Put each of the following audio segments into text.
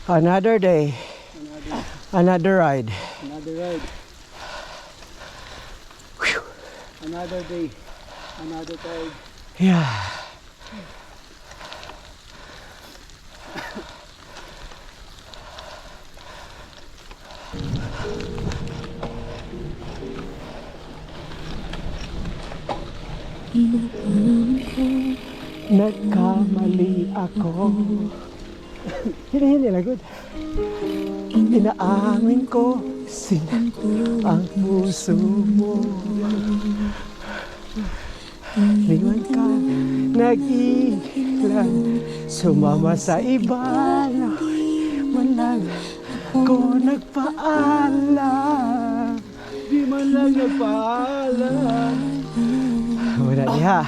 Another day. Another ride. Another ride. Whew. Another day. Another tide. Yeah. Nagkamali ako. Hini lagod. Inaamin ko ang puso mo. Liwan ka, nag-ilan, sumama sa iba na man lang ko nagpaalam. Di man lang nagpaalam. Wala niya.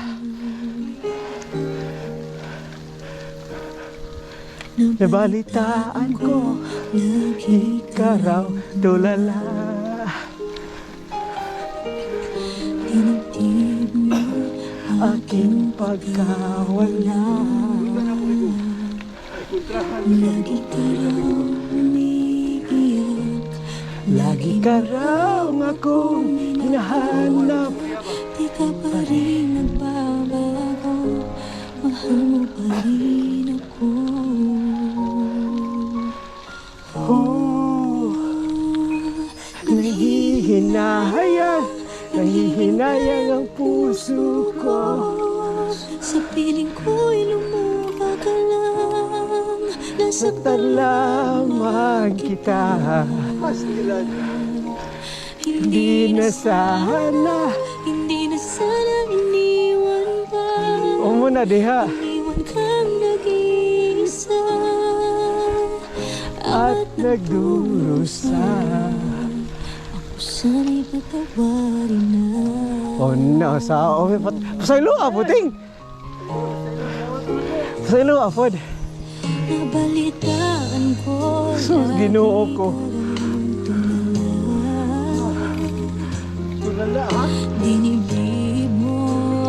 Nabalitaan ko, ikaw raw tulala. Aking pagkawala. Lagi ka raw umiiyak, Lagi ka raw akong hinahanap. di ka pa rin nagbabago, mahal mo pa rin ako. Nahihinayang ang puso ko. Sa piling ko'y lumuha ka lang, nasaktan Nasaktan lamang kita. Hindi na sana. Hindi na sana iniwan ka. O muna diha. Iniwan kang nag-iisa At nagdurusa. sana'y patawarin na. Oh no, sa pasaylo puting. Pasaylo pod. Nabalitaan ko Sus, Ginoo ko. Tulala ha? dinibdib mo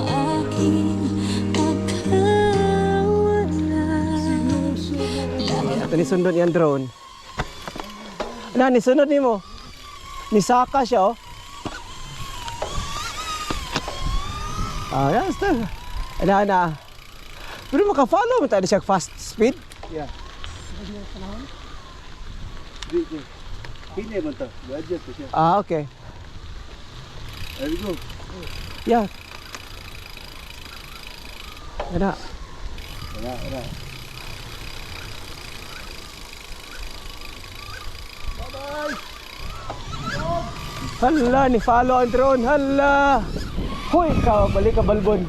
aking pagkawala. Ito ni sundot yung drone. Ano, ni sunod ni mo? Ni Saka siya, oh. Ah, yan, still. Ana. Pero maka-follow mo tayo siya fast speed. Yeah. Hindi man to. Adjust siya. Ah, okay. There we go. Yeah. Ana. Wala. Hala, ni follow ang drone. Hala. Hoy, ikaw, balik ka balbon.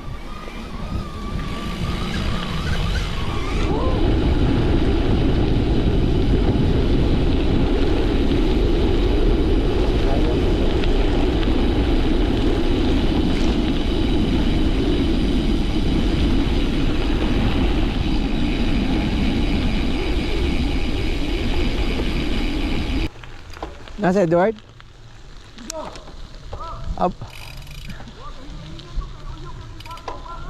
Nasa Edward? Up.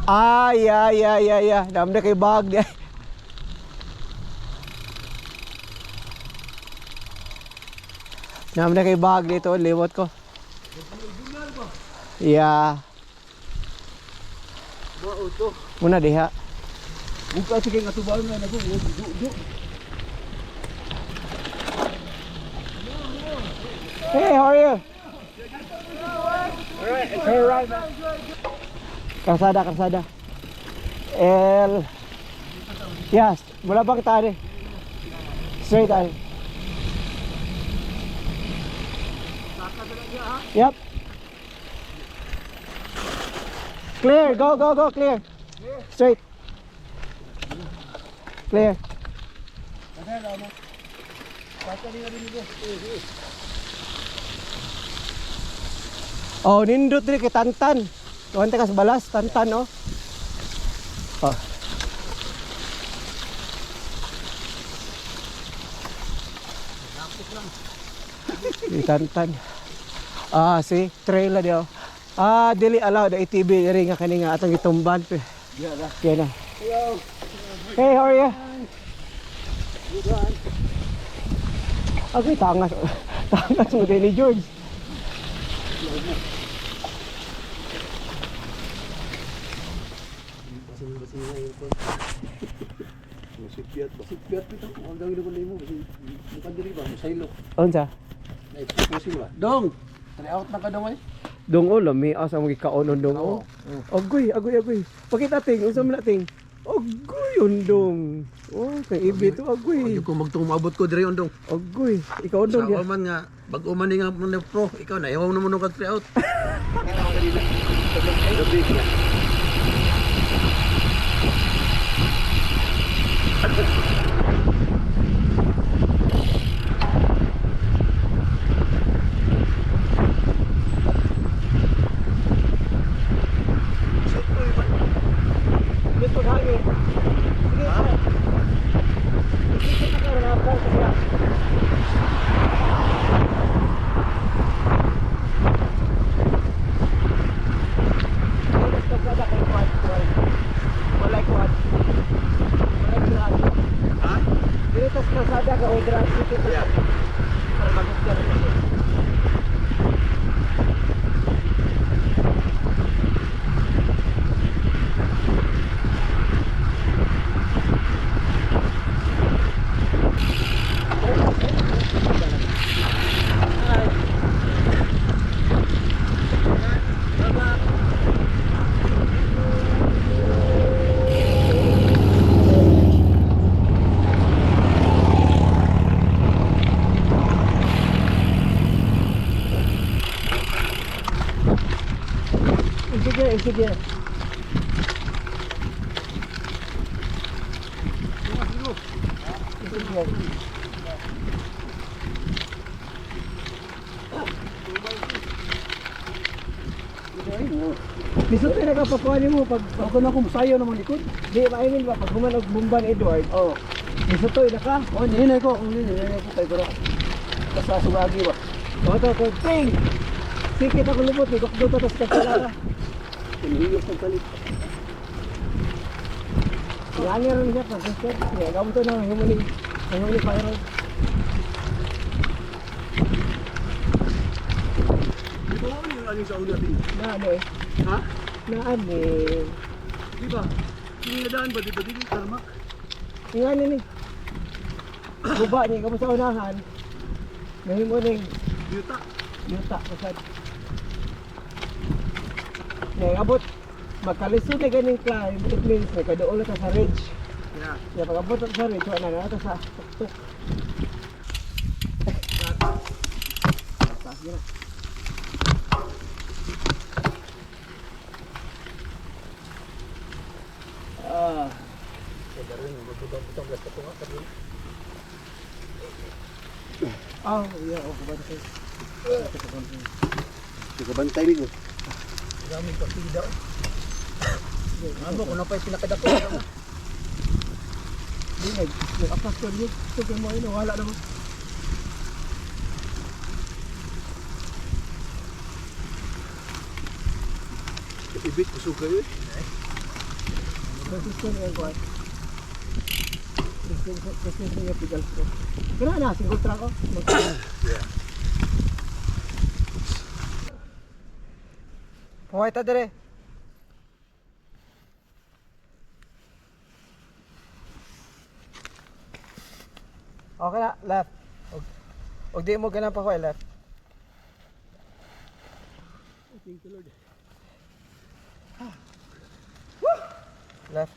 Ah, yeah. Namda kay bag di. Namda kay bag dito, liwat ko. Yeah. Auto. Muna diha. Buka sige nga tubaw nga nako. Hey, how are you? Hey, right. Karsada. Yes, mula ba kita ani? Straight ani. Yep. Clear, go, clear. Straight. Clear. Oh, nindot diri kay Tantan. Tuwan ta kas balas, Tantan oh. Oh. Di Tantan. Ah, si trail na dio. Ah, dili allow the ATV diri nga kani nga atong gitumban pe. Yeah, Kaya na. Hey, how are you? Agoy, tangas. Tangas mo din ni George. Masipyat ito. Ang gawin ko nimo kasi bukan diri ba musaylo. Unsa? Na explosive ba? Dong. Try out na ka dong ay. Dong o, lami asa mo gikaonon dong o. Agoy. Pakita ting, unsa man nating? Agoy, undong. Oh, kay ibi to agoy. Ko magtumabot ko diri ondong. Agoy, ikaw undong Sa ya. man nga bag-uman nga mo pro, ikaw na ewan mo nung try out. Gabi ka. Dito hangin. Sige. Dito ka na pa siya. Walay kuat. Ha? Dito sa kalsada ka o drive dito. Yeah. Para magugtar kasi. Sige. Biso tayo nagpapakuha mo pag Ako na kung sayo naman likod. di mainin ba pag humanog bumban Edward. Oh. Biso tayo naka. Oh, hinay ko kay pero kasasubagi ba. To ting. Sikit ako lubot ni dokdo to sa kasala. Hiniyok ng kalit. Yan rin siya pa sister. Ya gamo to na humuli fire. Di ba yung aling sa ulat din? Na eh. Ha? Na ane. Di ba? Sinadaan ba dito dito tarmak? Ingani ni. Guba ni kamo sa unahan. Ngayon mo ning Yuta. yuta kasad. Abot magkalisod na ganing climb, it means may kadoon ka sa ridge. Yeah. Kaya pag abot sa ridge, wala na ito sa tuktok. Taas yun. Yeah, kabantay. Kabantay ni ko. Gamit pa pida. Ano ko na pa pinakadako. Di nag-apas ko yun. Ito mo yun, wala naman. Ibig ko suka yun. Consistent yan ko. Consistent yung pedals ko. Kaya na, single track ko. Yeah. Huwag ta dire. Okay na, left. Og di mo ganang pa ko left. Thank you Lord. Left.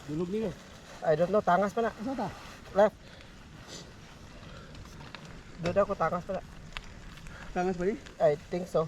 Dulog niyo. I don't know, tangas pa na. Asa ta? Left. Doon ako tangas pa na. Tangas pa ni? I think so.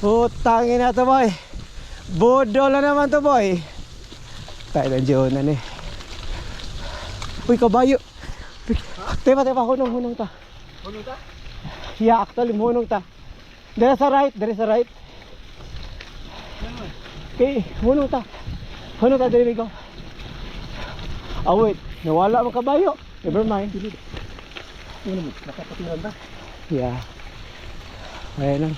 Utangin na to boy. Bodol na naman to boy. Tayo lang dyan na ni. Uy, kabayo. Tepa, hunong ta. Ano ta? Yeah, actually, hunong ta. There is a right, Okay, hunong ta. There we go. Oh wait, nawala mo kabayo. Never mind. Nakapatiran ta? Yeah. Ayan lang.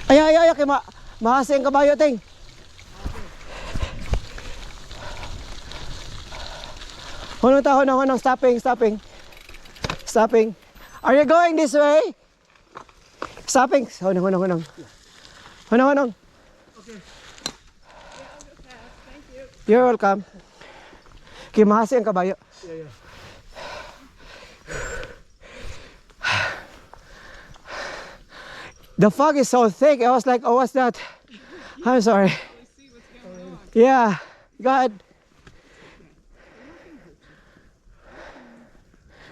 Ay, kay mahasa yung kabayo, ting. Hunong, stopping. Are you going this way? Stopping. Hunong. Okay. You're welcome. Okay, mahasa yung kabayo. Yeah. The fog is so thick. I was like, oh, what's that? I'm sorry. Yeah, go ahead.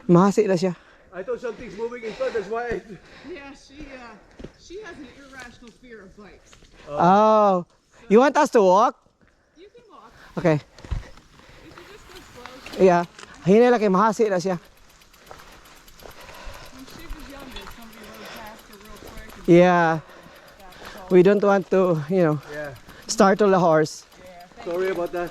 Mahasi na siya. I thought something's moving in front, that's why Yeah, she has an irrational fear of bikes. Oh, you want us to walk? You can walk. Okay. You can just go slow. Yeah. Hinay lang kay mahasi na siya. When she was younger, somebody rode past her real quick. And Yeah. We don't want to, Yeah. startle the horse. Sorry about that.